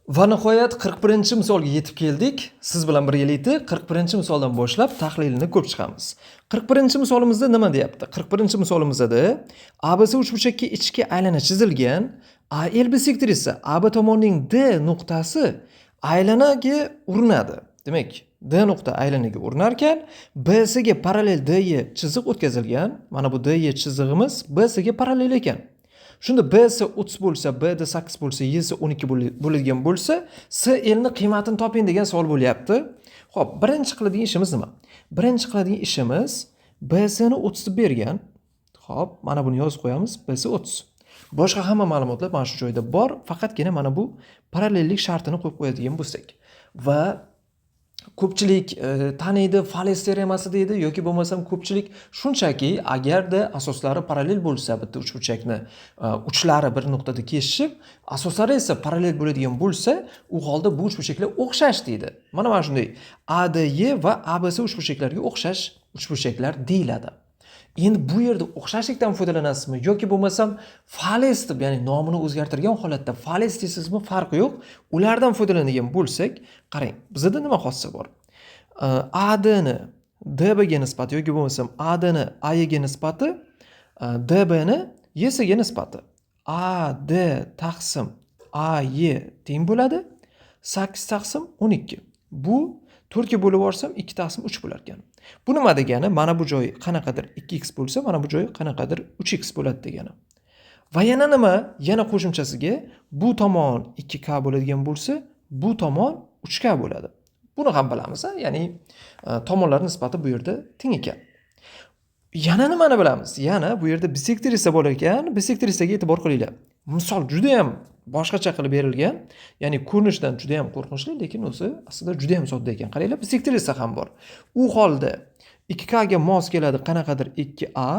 Va nihoyat 41-misolga yetib keldik. Siz bilan birgalikda 41-misoldan boshlab tahlilini ko'rib chiqamiz. 41-misolimizda nima deyapti? 41-misolimizda ABC uchburchakka ichki aylana chizilgan. ALB sektori esa AB tomonining D nuqtasi aylanaga urinadi. Demak, D nuqta aylanaga urinar ekan, BSga parallel D'ga chiziq o'tkazilgan. Mana bu D'ga chizig'imiz BSga parallel ekan. Shunda BS 30 bo'lsa, BD 8 bo'lsa, Y'si 12 bo'ladigan bo'lsa, CL ni qiymatini toping degan savol bo'lyapti. Xo'p, birinchi qiladigan ishimiz nima? Birinchi qiladigan ishimiz BS ni 30 deb bergan. Xo'p, mana buni yozib qo'yamiz. BS 30. Boshqa hamma ma'lumotlar mana shu joyda bor, faqatgina mana bu parallellik shartini qo'yib qo'yadigan bo'lsak. Va ko'pchilik taniydi, Fales teoremasi deydi yoki bo'lmasam ko'pchilik shunchaki agarda asoslari parallel bo'lsa, bitta uchburchakni uchlari bir nuqtada kesishib, asoslari esa parallel bo'ladigan bo'lsa, u holda bu uchburchaklar o'xshash deydi. Mana shunday ADY va ABC uchburchaklariga o'xshash uchburchaklar deyiladi. Endi bu yerda o'xshashlikdan foydalanasizmi yoki bo'lmasam Fales deb, ya'ni nomini o'zgartirgan holatda Fales deysizmi, farqi yo'q. Ulardan foydalanadigan bo'lsak, qarang, bizda nima xossa bor? AD ni DB ga nisbati yoki bo'lmasam AD ni AY ga nisbati, DB ni YS ga nisbati. AD taqsim AY teng bo'ladi 8 taqsim 12. Bu 4 ga bo'lib yuborsam 2 taqsim 3 bo'lar ekan. Bu nima degani? Mana bu joyi qanaqadir 2x bo'lsa, mana bu joyi qanaqadir 3x bo'ladi degani. Va yana nima? Yana qo'shimchasiga bu tomon 2k bo'ladigan bo'lsa, bu tomon 3k bo'ladi. Buni ham bilamiz, ya'ni tomonlar nisbati bu yerda teng ekan. Yana nimani bilamiz? Yana bu yerda bisektrisa bor ekan. Bisektrisaga e'tibor qilinglar. Misol juda ham boshqacha qilib berilgan. Ya'ni ko'rinishdan juda ham qo'rqinchli, lekin o'zi aslida juda ham sodda ekan. Qaranglar, bisektrisa ham bor. U holda 2k ga mos keladi qanaqadir 2a.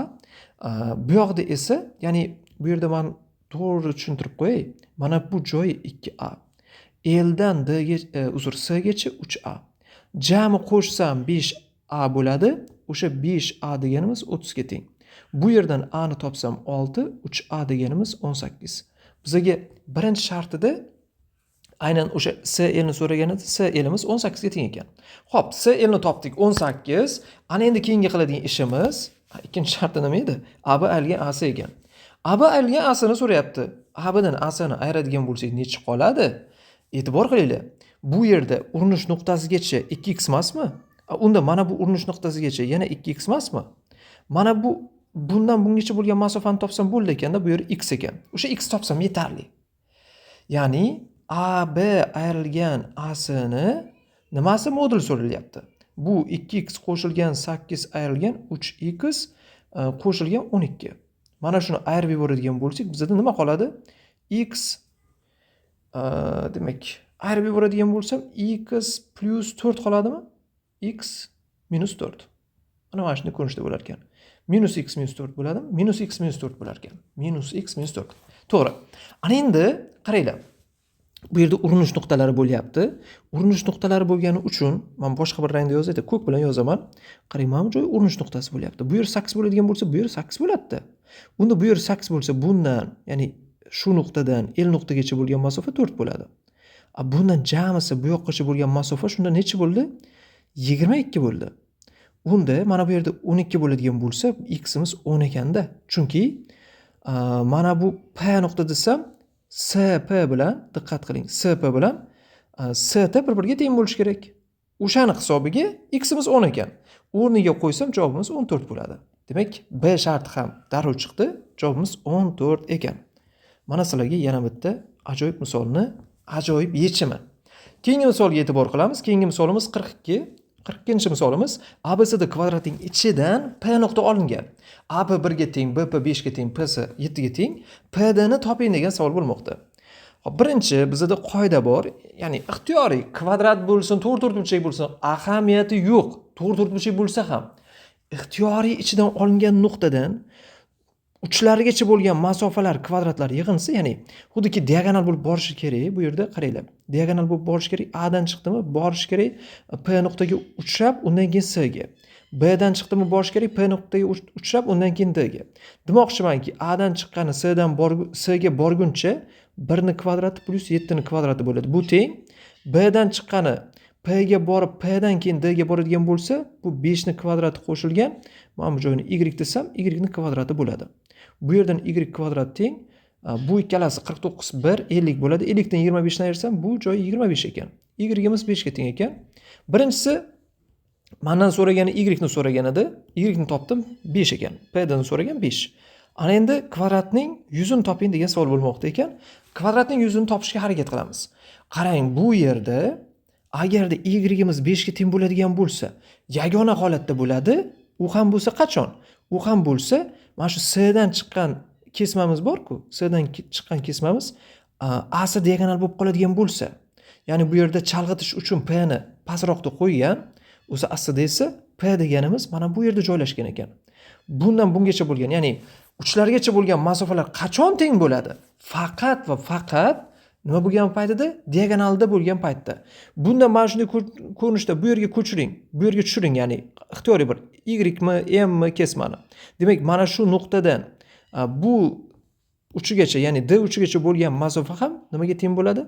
Bu yoqda esa, ya'ni bu yerda men to'g'ri tushuntirib qo'yay. Mana bu joyi 2a. L dan D ga S gacha 3a. Jami qo'shsam 5a bo'ladi. O'sha 5a deganimiz 30 ga teng. Bu yerdan a ni topsam 6, 3a deganimiz 18. Bizga birinchi shartida aynan o'sha CL ni so'raganida CLimiz 18 ga teng ekan. Xo'p, CL ni topdik 18. Ana endi keyingi qiladigan ishimiz, ikkinchi sharti nima edi? AB ayrilgan AC ekan. AB ayrilgan AC ni so'rayapti. AB dan AC ni ayiradigan bo'lsak nechi qoladi? E'tibor qilinglar. Bu yerda urinish nuqtasigacha 2x emasmi? Unda mana bu urinish nuqtasigacha yana 2x emasmi? Mana bu bundan bungacha bo'lgan masofani topsam bo'ldi ekanda, bu yer x ekan. O'sha x topsam yetarli. Ya'ni AB ayrilgan AC ni nimasi modul so'ralyapti. Bu 2x qo'shilgan 8 ayrilgan 3x qo'shilgan 12. Mana shuni ayirib yuboradigan bo'lsak, bizda nima qoladi? X demak, ayirib yuboradigan bo'lsam x plus 4 qoladimi? X minus 4. Mana shunday ko'rinishda bo'lar ekan. Minus x minus 4 bo'ladimi? Minus x minus 4 bo'lar ekan. Minus x minus 4. To'g'ri. Ana endi qaranglar. Bu yerda urinish nuqtalari bo'lyapti. Urinish nuqtalari bo'lgani uchun men boshqa bir rangda yozayda, ko'k bilan yozaman. Qarang, mana bu joy urinish nuqtasi bo'lyapti. Bu yer 8 bo'ladigan bo'lsa, bu yer 8 bo'ladi. Unda bu yer 8 bo'lsa, bundan, ya'ni shu nuqtadan L nuqtagacha bo'lgan masofa 4 bo'ladi. Bundan jamisi bu yoqqacha bo'lgan masofa shunda necha bo'ldi? 22 bo'ldi. Unda mana bu yerda 12 bo'ladigan bo'lsa, x'imiz 10 ekanda. Chunki mana bu P nuqta desam, SP bilan diqqat qiling. SP bilan ST bir-biriga teng bo'lishi kerak. O'shani hisobiga x'imiz 10 ekan. O'rniga qo'ysam javobimiz 14 bo'ladi. Demak, B sharti ham darrov chiqdi. Javobimiz 14 ekan. Mana sizlarga yana bitta ajoyib misolni, ajoyib yechimi. Keyingi misolga e'tibor qilamiz. Keyingi misolimiz 42. 42-chi misolimiz ABCD kvadratning ichidan P nuqta olingan. AB 1 ga teng, BP 5 ga teng, PS 7 ga teng. PD ni toping degan savol bo'lmoqda. Hop, birinchi bizda qoida bor, ya'ni ixtiyoriy kvadrat bo'lsin, to'rtburchak bo'lsin, ahamiyati yo'q. To'rtburchak bo'lsa ham ixtiyoriy ichidan olingan nuqtadan uchlarigacha bo'lgan masofalar kvadratlar yig'insi, ya'ni xuddiki diagonal bo'lib borishi kerak. Bu yerda qaranglar. Diagonal bo'lib borishi kerak. A dan chiqdimi, borishi kerak P nuqtaga uchrab, undan keyin S ga. B dan chiqdimi, borishi kerak P nuqtaga uchrab, undan keyin D ga. Demoqchimanki, A dan chiqqani S ga borguncha 1 ni kvadrati plus 7 ni kvadrati bo'ladi. Bu teng b dan chiqqani p ga borib p dan keyin d ga boradigan bo'lsa, bu 5 ni kvadrati qo'shilgan, mana bu joyini y desam, y ni kvadrati bo'ladi. Bu yerdan y kvadrat teng, bu ikkalasi 49 1 50 bo'ladi. 50 dan 25 ni ayirsam, bu joyi 25 ekan. Y-imiz 5 ga teng ekan. Birinchisi mendan so'ragani y ni so'ragan edi. Y ni topdim 5 ekan. P dan so'ragan 5. Ana endi kvadratning yuzini toping degan savol bo'lmoqda ekan. Kvadratning yuzini topishga harakat qilamiz. Qarang, bu yerda agarda y-imiz 5 ga teng bo'ladigan bo'lsa, yagona holatda bo'ladi. U ham bo'lsa qachon? U ham bo'lsa, mana shu s dan chiqqan kesmamiz bor-ku, s dan chiqqan kesmamiz a si diagonal bo'lib qoladigan bo'lsa, ya'ni bu yerda chalg'itish uchun p ni pastroqda qo'ygan, o'zi aslida esa p deganimiz mana bu yerda joylashgan ekan. Bundan bungacha bo'lgan, ya'ni uchlargacha bo'lgan masofalar qachon teng bo'ladi? Faqat va faqat nima bo'lgan paytida? Diagonalda bo'lgan paytda. Bunda mana shunday ko'rinishda bu yerga ko'chiring, bu yerga tushiring, ya'ni ixtiyoriy bir y mi, m mi kesmani. Demak, mana shu nuqtadan bu uchigacha, ya'ni d uchigacha bo'lgan masofa ham nimaga teng bo'ladi?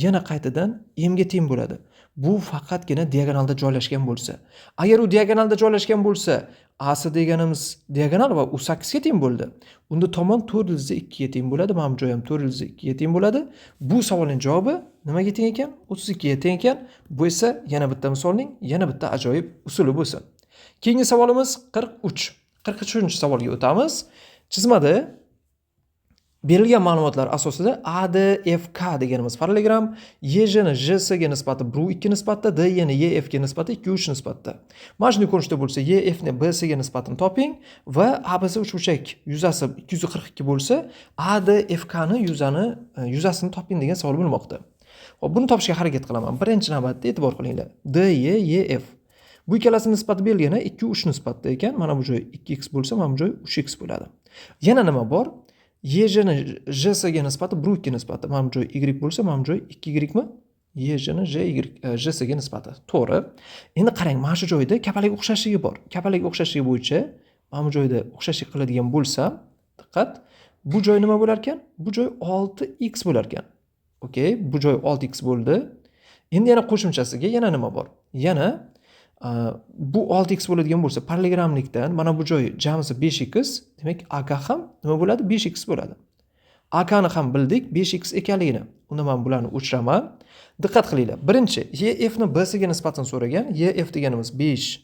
Yana qaytadan m ga teng bo'ladi. Bu faqatgina diagonalda joylashgan bo'lsa. Agar u diagonalda joylashgan bo'lsa, a si deganimiz diagonal va u 8 ga teng bo'ldi. Unda tomon 402 ga teng bo'ladi. Mana bu joy ham 402 ga teng bo'ladi. Bu savolning javobi nimaga teng ekan? 32 ga teng ekan. Bu esa yana bitta misolning yana bitta ajoyib usuli bo'lsin. Keyingi savolimiz 43. 43-savolga o'tamiz. Chizmada berilgan ma'lumotlar asosida ADFK deganimiz parallelogram YJ ni JS ga nisbati 1:2 nisbatda, DY ni YF ga nisbati 2:3 nisbatda. Mana shunday ko'rinishda bo'lsa, YF ni BS ga nisbatini toping va ABC uchburchak yuzasi 242 bo'lsa, ADFK ni yuzasini toping degan savol bo'lmoqda. Xo'p, buni topishga harakat qilaman. Birinchi navbatda e'tibor qilinglar. DY, YF. Bu ikkalasi nisbati berilgani 2:3 nisbatda ekan. Mana bu joy 2x bo'lsa, mana bu joy 3x bo'ladi. Yana nima bor? YJ ni JS ga nisbati 1:2 nisbati. Mana bu joy y bo'lsa, mana bu joy 2y mi? YJ ni JS ga nisbati. To'g'ri. Endi qarang, mana shu joyda kapalak o'xshashligi bor. Kapalak o'xshashligi bo'yicha mana bu joyda o'xshashlik qiladigan bo'lsam, diqqat, bu joy nima bo'lar ekan? Bu joy 6x bo'lar ekan. Okey, bu joy 6x bo'ldi. Endi yana qo'shimchasiga yana nima bor? Yana bu 6x bo'ladigan bo'lsa, parallelogramlikdan mana bu joy jamisi 5x, demak AK ham nima bo'ladi? 5x bo'ladi. AK ni ham bildik 5x ekanligini. Unda men bularni o'chiraman. Diqqat qilinglar. Birinchi, YF ni BS ga nisbatan so'ragan. YF deganimiz 5.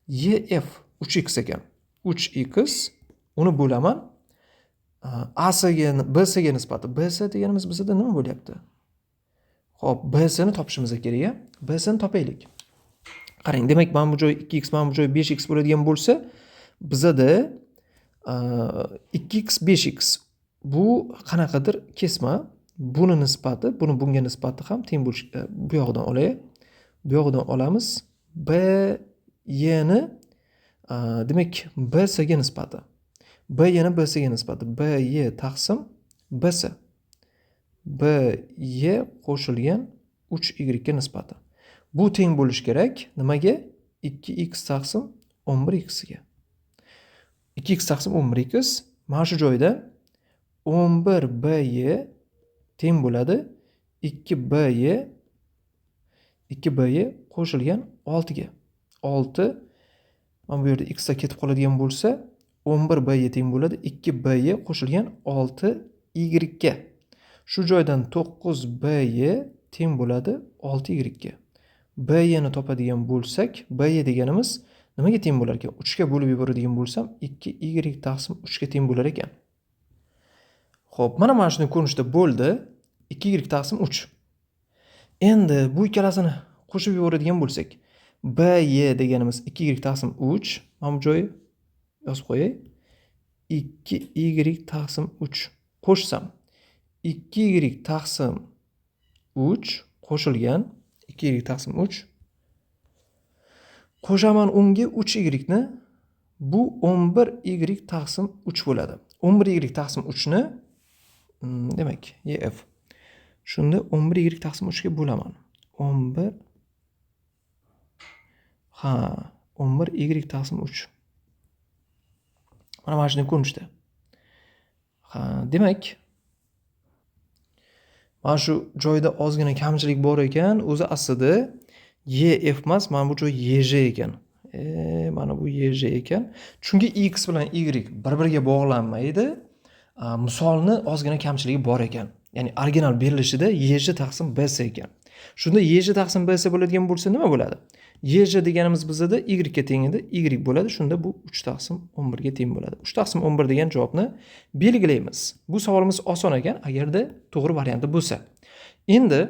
YF 3x ekan. 3x uni bo'laman. AC ga BS ga nisbati. BS deganimiz bizda nima bo'lyapti? Xo'p, BS ni topishimiz kerak-a? BS ni topaylik. Qarang, demak mana bu joy 2x, mana bu joy 5x bo'ladigan bo'lsa, bizada 2x 5x bu qanaqadir kesma, buni nisbati, buni bunga nisbati ham teng bo'lish. Bu yoqdan olay. Bu yoqdan olamiz. B y ni demak BS ga nisbati. B y ni BS ga nisbati. B y taqsim BS. B y qo'shilgan 3y ga nisbati. Bu teng bo'lish kerak. Nimaga? 2x taqsim 11x ga. 2x taqsim 11x. Mana shu joyda 11by teng bo'ladi 2by qo'shilgan 6 ga. 6 mana bu yerda x da ketib qoladigan bo'lsa, 11by teng bo'ladi 2by qo'shilgan 6y ga. Shu joydan 9by teng bo'ladi 6y ga. By ni topadigan bo'lsak, by deganimiz nimaga teng bo'lar ekan? 3 ga bo'lib yuboradigan bo'lsam, 2y taqsim 3 ga teng bo'lar ekan. Xo'p, mana shunday ko'rinishda bo'ldi. 2y taqsim 3. Endi bu ikkalasini qo'shib yuboradigan bo'lsak, by deganimiz 2y taqsim 3. Mana bu joyi yozib qo'yay. 2y taqsim 3 qo'shsam, 2y taqsim 3 qo'shilgan 2y taqsim 3. Qo'shaman unga 3y ni, bu 11y taqsim 3 bo'ladi. 11y taqsim 3 ni demak, YF. Shunda 11y taqsim 3 ga bo'laman. 11y taqsim 3. Mana shunday ko'rinishda. Demak, Mana shu joyda ozgina kamchilik bor ekan. O'zi aslida YF emas, mana bu joy YJ ekan. Mana bu YJ ekan. Chunki X bilan Y bir-biriga bog'lanmaydi. Misolni ozgina kamchiligi bor ekan. Ya'ni original berilishida YJ taqsim BS ekan. Shunda YJ taqsim BS bo'ladigan bo'lsa nima bo'ladi? YJ deganimiz bizda Y ga teng edi, Y bo'ladi. Shunda bu 3 taqsim 11 ga teng bo'ladi. 3 taqsim 11 degan javobni belgilaymiz. Bu savolimiz oson ekan, agarda to'g'ri varianti bo'lsa. Endi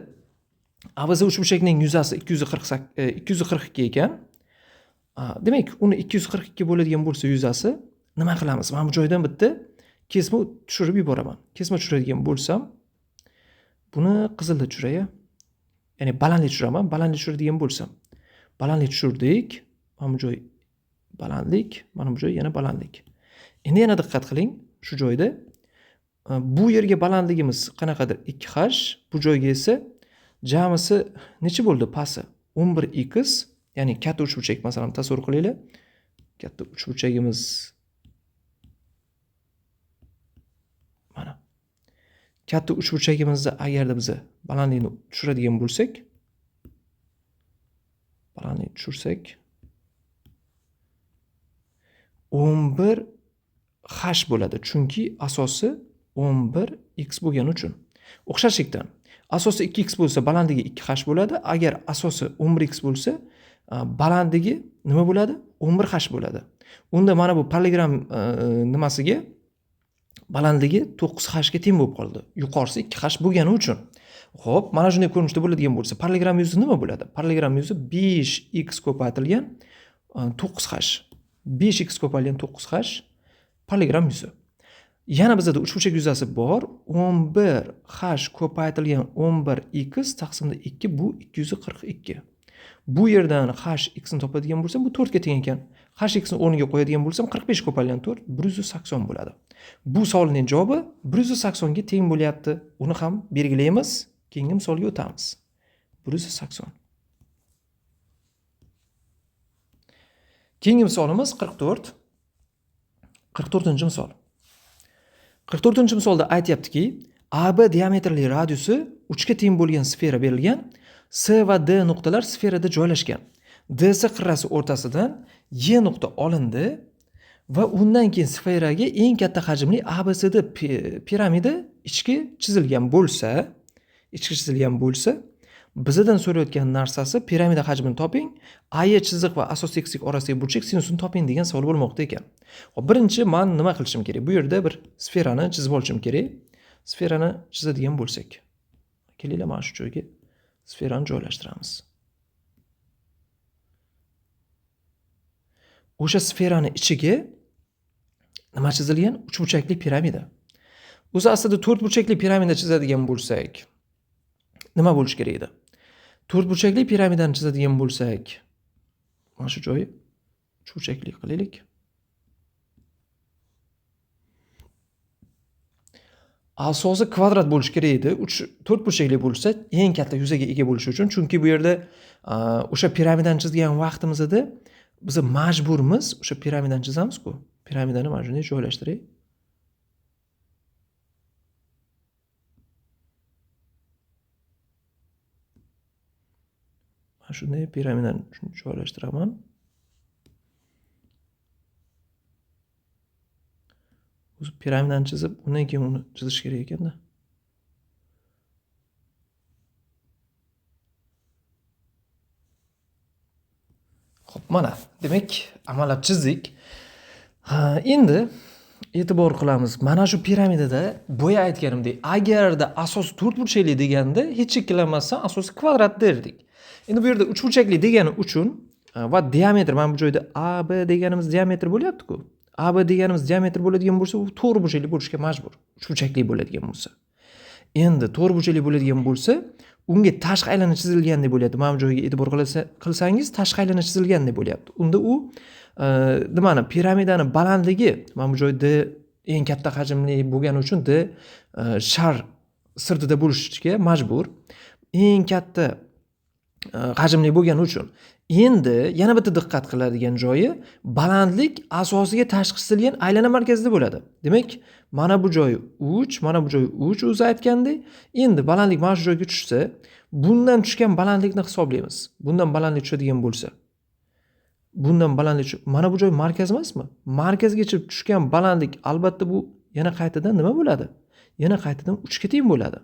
ABC uchburchakning yuzasi 242 ekan. Demak, uni 242 bo'ladigan bo'lsa yuzasi nima qilamiz? Mana bu joydan bitta kesma tushirib yuboraman. Kesma tushiradigan bo'lsam, buni qizilda tushiray. Ya'ni balandlik tushiraman. Balandlik tushiradigan bo'lsam, balandlik tushirdik. Mana bu joy balandlik, mana bu joy yana balandlik. Endi yana diqqat qiling, shu joyda bu yerga balandligimiz qanaqadir 2h, bu joyga esa jamisi necha bo'ldi pasi? 11x, ya'ni katta uchburchak masalan tasavvur qilinglar. Katta uchburchagimiz mana. Katta uchburchagimizda agarda biz balandlikni tushiradigan bo'lsak, balandlik tushirsak 11h bo'ladi. Chunki asosi 11x bo'lgani uchun. O'xshashlikdan asosi 2x bo'lsa balandligi 2h bo'ladi. Agar asosi 11x bo'lsa balandligi nima bo'ladi? 11h bo'ladi. Unda mana bu parallelogram nimasiga balandligi 9h ga teng bo'lib qoldi. Yuqorisi 2h bo'lgani uchun. Xo'p, mana shunday ko'rinishda bo'ladigan bo'lsa, parallelogram yuzi nima bo'ladi? Parallelogram yuzi 5x ko'paytirilgan 9h. 5x ko'paytirilgan 9h parallelogram yuzi. Yana bizda uchburchak yuzasi bor. 11h ko'paytirilgan 11x taqsimda 2 bu 242. Bu yerdan hx ni topadigan bo'lsam, bu 4 ga teng ekan. Hx ni o'rniga qo'yadigan bo'lsam, 45 ko'paytirilgan 4 180 bo'ladi. Bu savolning javobi 180 ga teng bo'lyapti. Uni ham belgilaymiz. Keyingi misolga o'tamiz. 180. Keyingi misolimiz 44. 44-misol. 44-misolda aytayaptiki, AB diametrli radiusi 3 ga teng bo'lgan sfera berilgan. C va D nuqtalar sferada joylashgan. DC qirrasi o'rtasidan Y nuqta olindi va undan keyin sferaga eng katta hajmli ABCD piramida ichki chizilgan bo'lsa, bizdan so'rayotgan narsasi piramida hajmini toping, AY chiziq va asosiy eksik orasidagi burchak sinusini toping degan savol bo'lmoqda ekan. Xo'p, birinchi men nima qilishim kerak? Bu yerda bir sferani chizib olishim kerak. Sferani chizadigan bo'lsak, kelinglar mana shu joyga sferani joylashtiramiz. O'sha sferani ichiga nima chizilgan? Uchburchakli piramida. O'zi aslida to'rtburchakli piramida chizadigan bo'lsak, nima bo'lish kerak edi? To'rtburchakli piramidani chizadigan bo'lsak, mana shu joyi uchburchakli qilaylik. Asosi kvadrat bo'lish kerak edi. To'rtburchakli bo'lsa, eng katta yuzaga ega bo'lish uchun, chunki bu yerda o'sha piramidani chizgan vaqtimizda biz majburmiz o'sha piramidani chizamiz-ku. Piramidani mana shunday joylashtiray. Mana shunday piramidani joylashtiraman. O'zi piramidani chizib, undan keyin uni chizish kerak ekanda. Xo'p, mana, demak, amallab chizdik. Endi e'tibor qilamiz. Mana shu piramidada boya aytganimdek, agarda asosi to'rtburchakli deganda hech ikkilanmasdan asosi kvadrat derdik. Endi bu yerda uchburchakli degani uchun va diametr, mana bu joyda AB deganimiz diametr bo'lyapti-ku. AB deganimiz diametr bo'ladigan bo'lsa, u to'rtburchakli bo'lishga majbur. Uchburchakli bo'ladigan bo'lsa. Endi to'rtburchakli bo'ladigan bo'lsa, unga tashqi aylana chizilgan deb bo'lyapti. Mana bu joyga e'tibor qilsangiz, tashqi aylana chizilgan deb bo'lyapti. Unda u nimani? Piramidani balandligi mana bu joyda eng katta hajmli bo'lgani uchun D shar sirtida bo'lishga majbur. Eng katta hajmli bo'lgani uchun Endi yana bitta diqqat qiladigan joyi balandlik asosiga tashqisilgan aylana markazida bo'ladi. Demak, mana bu joyi 3, mana bu joyi 3 o'zi aytgandek. Endi balandlik mana shu joyga tushsa, bundan tushgan balandlikni hisoblaymiz. Bundan balandlik tushadigan bo'lsa, bundan balandlik mana bu joy markaz emasmi? Markazgacha tushgan balandlik albatta bu yana qaytadan nima bo'ladi? Yana qaytadan 3 ga teng bo'ladi.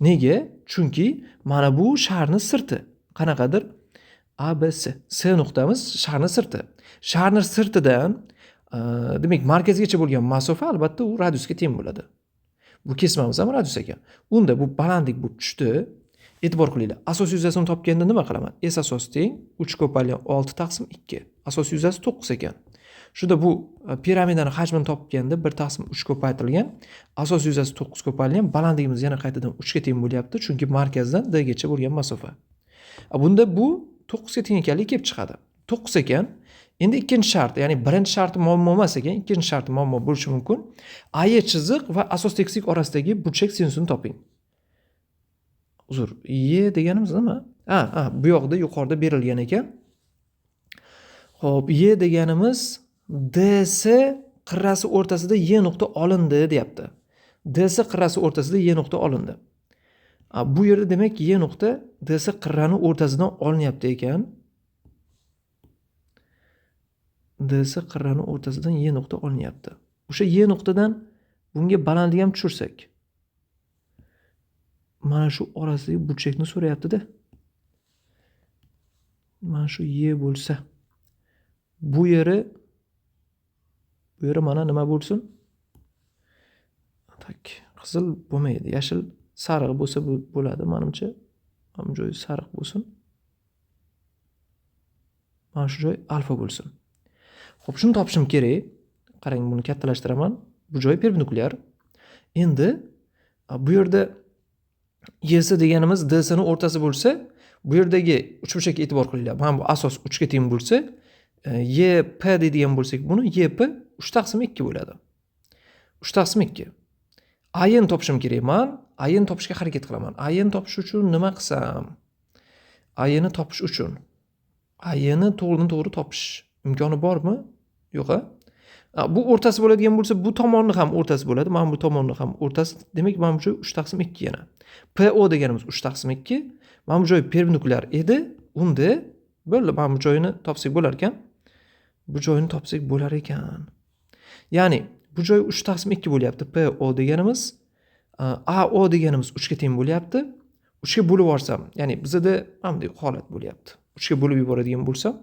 Nega? Chunki mana bu sharning sirti. Qanaqadir ABC. S nuqtamiz sharning sirti. Sharning sirtidan demak markazgacha bo'lgan masofa albatta u radiusga teng bo'ladi. Bu kesmamiz ham radius ekan. Unda bu balandlik bu tushdi. E'tibor qilinglar. Asosiy yuzasini topganda nima qilaman? S asos teng 3 ko'payilgan 6 taqsim 2. Asosiy yuzasi 9 ekan. Shunda bu piramidani hajmini topganda 1 taqsim 3 ko'paytirilgan, asosiy yuzasi 9 ko'payilgan, balandligimiz yana qaytadan 3 ga teng bo'lyapti, chunki markazdan D gacha bo'lgan masofa. Bunda bu 9 ga teng ekanligi kelib chiqadi. 9 ekan. Endi ikkinchi shart, ya'ni birinchi sharti muammo emas ekan, ikkinchi sharti muammo bo'lishi mumkin. AY chiziq va asos tekislik orasidagi burchak sinusini toping. Uzr, Y deganimiz nima? Bu yoqda yuqorida berilgan ekan. Xo'p, Y deganimiz DS qirrasi o'rtasida Y nuqta olindi deyapti. DS qirrasi o'rtasida Y nuqta olindi. Bu yerda demak Y nuqta DS qirrani o'rtasidan olinyapti ekan. DS qirrani o'rtasidan Y nuqta olinyapti. O'sha Y nuqtadan bunga balandlik ham tushirsak. Mana shu orasidagi burchakni so'rayapti-da. Mana shu Y bo'lsa, bu yeri mana nima bo'lsin? Tak, qizil bo'lmaydi, yashil, sariq bo'lsa bo'ladi, menimcha. Mana bu joy sariq bo'lsin. Mana shu joy alfa bo'lsin. Xo'p, shuni topishim kerak. Qarang, buni kattalashtiraman. Bu joy perpendikulyar. Endi bu yerda Y'si deganimiz DS ning o'rtasi bo'lsa, bu yerdagi uchburchakka e'tibor qilinglar. Mana bu asos 3 ga teng bo'lsa, YP deydigan bo'lsak, buni YP 3 taqsim 2 bo'ladi. 3 taqsim 2. AY ni topishim kerakman. AY ni topishga harakat qilaman. AY ni topish uchun nima qilsam? AY ni topish uchun AY ni to'g'ri topish imkoni bormi? Yo'q-a? Bu o'rtasi bo'ladigan bo'lsa, bu tomonni ham o'rtasi bo'ladi. Mana bu tomonni ham o'rtasi. Demak, mana bu joy 3 taqsim 2 yana. PO deganimiz 3 taqsim 2. Mana bu joy perpendikulyar edi. Unda bo'ldi, mana bu joyini topsak bo'lar ekan. Bu joyini topsak bo'lar ekan. Ya'ni bu joy 3 taqsim 2 bo'lyapti. PO deganimiz, AO deganimiz 3 ga teng bo'lyapti. 3 ga bo'lib yuborsam, ya'ni bizda mana bunday holat bo'lyapti. 3 ga bo'lib yuboradigan bo'lsam,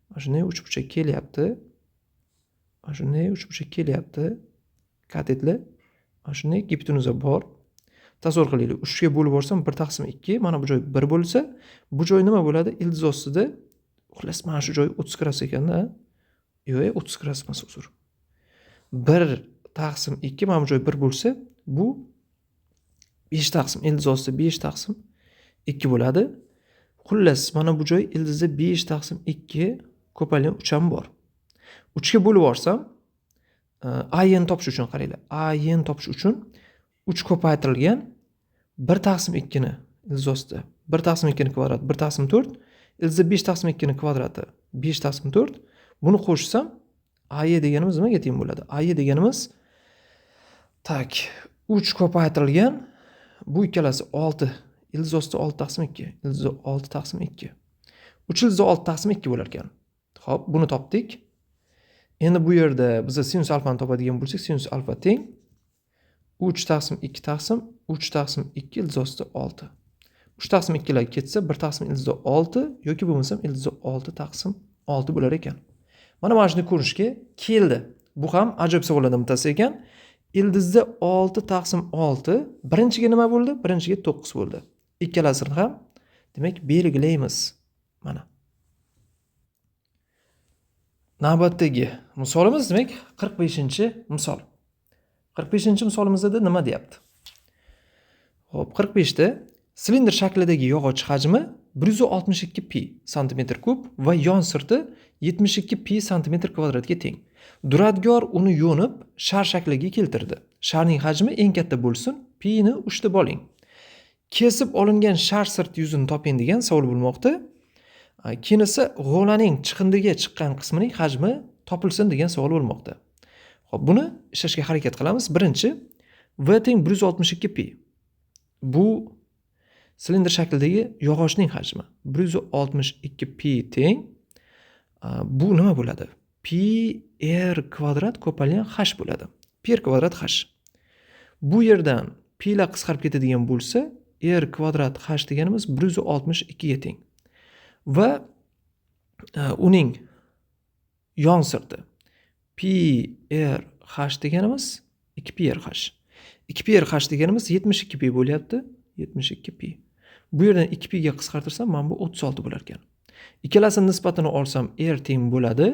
mana shunday uchburchak kelyapti. Mana shunday uchburchak kelyapti. Katetlar. Mana shunday gipotenuza bor. Tasavvur qilaylik, 3 ga bo'lib yuborsam 1 taqsim 2, mana bu joy 1 bo'lsa, bu joy nima bo'ladi? Ildiz ostida, xullas mana shu joy 30 gradus ekanda. Yo'q, 30 gradus emas, uzr. 1 taqsim 2, mana bu joy 1 bo'lsa, bu 5 taqsim, ildiz ostida 5 taqsim 2 bo'ladi. Xullas, mana bu joy ildizda 5 taqsim 2 ko'payilgan 3 ham bor. 3 ga bo'lib yuborsam, AY ni topish uchun qaranglar. AY ni topish uchun 3 ko'paytirilgan 1 taqsim 2 ni ildiz ostida 1 taqsim 2 ni kvadrat 1 taqsim 4, ildizda 5 taqsim 2 ni kvadrati 5 taqsim 4. Buni qo'shsam, AY deganimiz nimaga teng bo'ladi? AY deganimiz tak 3 ko'paytirilgan, bu ikkalasi 6, ildiz ostida 6 taqsim 2, ildizda 6 taqsim 2. 3 ildizda 6 taqsim 2 bo'lar ekan. Xo'p, buni topdik. Endi bu yerda biz sinus alfani topadigan bo'lsak, sinus alfa teng 3 taqsim 2 taqsim 3 taqsim 2 ildiz ostida 6. 3 taqsim 2 lar ketsa, 1 taqsim ildizda 6 yoki bo'lmasam ildizda 6 taqsim 6 bo'lar ekan. Mana shunday ko'rinishga keldi. Bu ham ajoyib savollardan bittasi ekan. Ildizda 6 taqsim 6, birinchiga nima bo'ldi? Birinchiga 9 bo'ldi. Ikkalasini ham demak belgilaymiz. Mana. Navbatdagi misolimiz demak 45-misol. 45-misolimizda nima deyapti? Xo'p, 45da silindr shaklidagi yog'och hajmi 162 pi cm3 va yon sirti 72 pi cm2 ga teng. Duradgor uni yo'nib shar shakliga keltirdi. Sharning hajmi eng katta bo'lsin, pi ni 3 deb oling. Kesib olingan shar sirt yuzini toping degan savol bo'lmoqda. Keyin esa g'olaning chiqindiga chiqqan qismining hajmi topilsin degan savol bo'lmoqda. Xo'p, buni ishlashga harakat qilamiz. Birinchi V teng 162 pi. Bu silindr shaklidagi yog'ochning hajmi. 162 pi teng bu nima bo'ladi? Pi r kvadrat ko'paygan h bo'ladi. Pi r kvadrat h. Bu yerdan pi lar qisqarib ketadigan bo'lsa, r kvadrat h deganimiz 162 ga teng. Va uning yon sirti pi r h deganimiz 2 pi r h. 2 pi r h deganimiz 72 pi bo'lyapti. 72 pi. Bu yerdan 2 pi ga qisqartirsam, mana bu 36 bo'lar ekan. Ikkalasining nisbatini olsam, r teng bo'ladi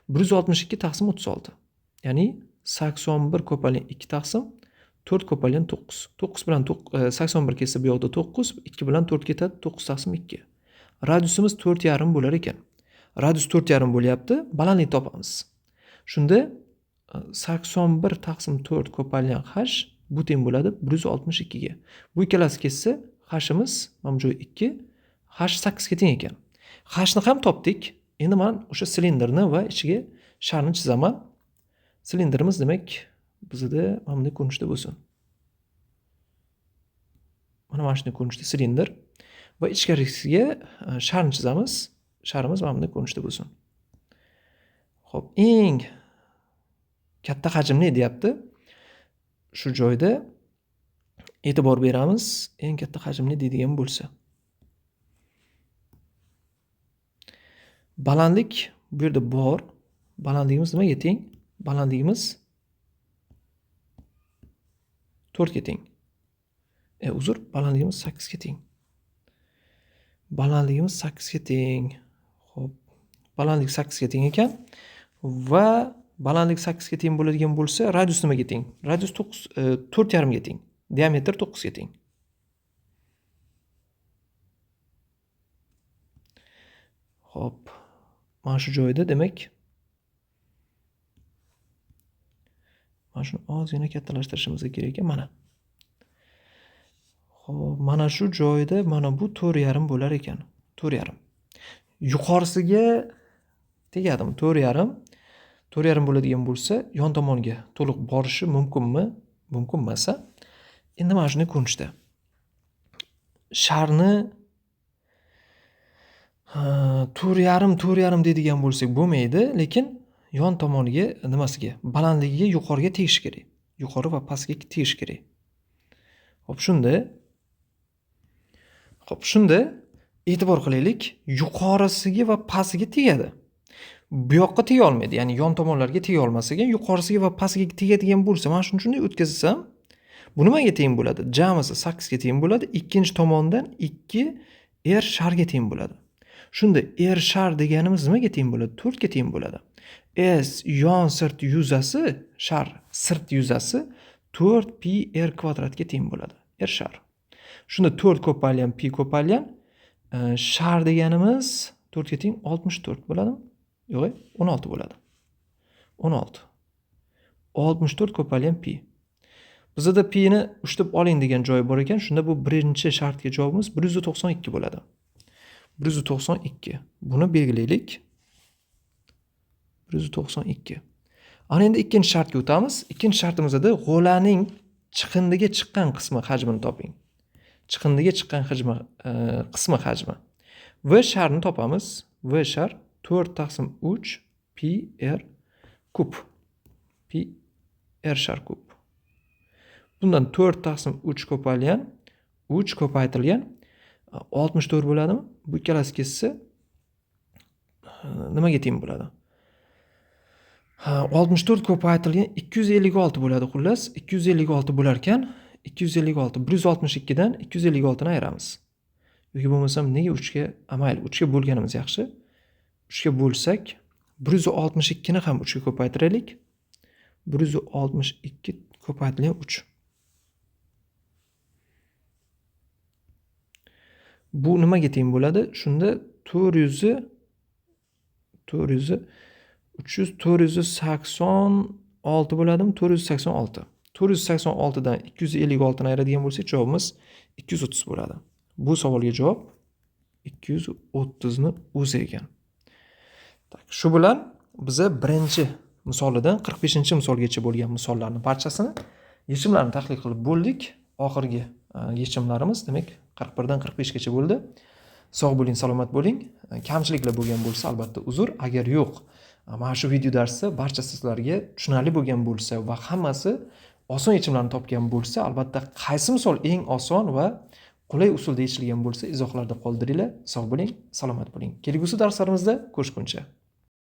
162 taqsim 36. Ya'ni 81 ko'paygan 2 taqsim 4 ko'paygan 9. 9 bilan 81 kelsa bu yoqda 9, 2 bilan 4 ketadi, 9 taqsim 2. Radiusimiz 4,5 bo'lar ekan. Radius 4,5 bo'lyapti, balandlik topamiz. Shunda 81 taqsim 4 ko'paygan h bu teng bo'ladi 162 ga. Bu ikkalasi ketsa, h'imiz mana bu joy 2, h 8 ga teng ekan. H'ni ham topdik. Endi men o'sha silindrni va ichiga sharni chizaman. Silindrimiz demak bizda mana bunday ko'rinishda bo'lsin. Mana shunday ko'rinishda silindr va ichkarisiga sharni chizamiz. Sharimiz mana bunday ko'rinishda bo'lsin. Xo'p, eng katta hajmni deyapti. Shu joyda e'tibor beramiz. Eng katta hajmni deydigan bo'lsa. Balandlik bu yerda bor. Balandligimiz nimaga teng? Balandligimiz 4 ga teng. Uzr, balandligimiz 8 ga teng. Balandligimiz 8 ga teng. Xo'p, balandlik 8 ga teng ekan va balandlik 8 ga teng bo'ladigan bo'lsa, radius nimaga teng? Radius 4,5 ga teng. Diametr 9 ga teng. Xo'p, mana shu joyda demak mana shuni ozgina kattalashtirishimiz kerak ekan, mana. Xo'p, mana shu joyda mana bu 4,5 bo'lar ekan. 4,5. Yuqorisiga tegadimi? 4,5. 4,5 bo'ladigan bo'lsa, yon tomonga to'liq borishi mumkinmi? Mumkin emas. Endi mana shunday ko'rinishda. Sharni 4,5 deydigan bo'lsak bo'lmaydi, lekin yon tomoniga nimasiga, balandligiga yuqoriga tegish kerak. Yuqori va pastga tegish kerak. Xo'p, shunda e'tibor qilaylik, yuqorisiga va pastiga tegadi. Bu yoqqa tega olmaydi, ya'ni yon tomonlarga tega olmas ekan, yuqorisiga va pastiga tegadigan bo'lsa, mana shunday o'tkazsam, bu nimaga teng bo'ladi? Jamisi 8 ga teng bo'ladi, ikkinchi tomondan 2 r sharga teng bo'ladi. Shunda r shar deganimiz nimaga teng bo'ladi? 4 ga teng bo'ladi. S yon sirt yuzasi, shar sirt yuzasi 4 pi r kvadratga teng bo'ladi. R shar. Shunda 4 ko'paygan pi ko'paygan shar deganimiz 4 ga teng 64 bo'ladimi? Yo'q, 16 bo'ladi. 16. 64 ko'paygan pi. Bizda pi ni ushlab oling degan joy bor ekan. Shunda bu birinchi shartga javobimiz 192 bo'ladi. 192. Buni belgilaylik. 192. Ana endi ikkinchi shartga o'tamiz. Ikkinchi shartimizda g'olaning chiqindiga chiqqan qismi hajmini toping. Chiqindiga chiqqan qismi hajmi. V sharni topamiz. V shar 4 taqsim 3 pi r kub. Pi r shar kub. Bundan 4 taqsim 3 ko'paygan, 3 ko'paytirilgan 64 bo'ladimi? Bu ikkalasi ketsa nimaga teng bo'ladi? 64 ko'paytirilgan 256 bo'ladi xullas. 256 bo'lar ekan, 256 162 dan 256 ni ayiramiz. Yoki bo'lmasam nega 3 ga, mayli 3 ga bo'lganimiz yaxshi. 3 ga bo'lsak 162 ni ham 3 ga ko'paytiraylik. 162 ko'paytirilgan 3. Bu nimaga teng bo'ladi? Shunda 486 bo'ladimi? 486. 486 dan 256 ni ayiradigan bo'lsak, javobimiz 230 bo'ladi. Bu savolga javob 230 ni o'zi ekan. Shu bilan biza birinchi misolidan 45-misolgacha bo'lgan misollarning barchasini yechimlarini tahlil qilib bo'ldik. Oxirgi yechimlarimiz demak 41 dan 45 gacha bo'ldi. Sog' bo'ling, salomat bo'ling. Kamchiliklar bo'lgan bo'lsa albatta uzr. Agar yo'q, mana shu video darsi barcha sizlarga tushunarli bo'lgan bo'lsa va hammasi oson yechimlarni topgan bo'lsa, albatta qaysi misol eng oson va qulay usulda yechilgan bo'lsa izohlarda qoldiringlar. Sog' bo'ling, salomat bo'ling. Kelgusi darslarimizda ko'rishguncha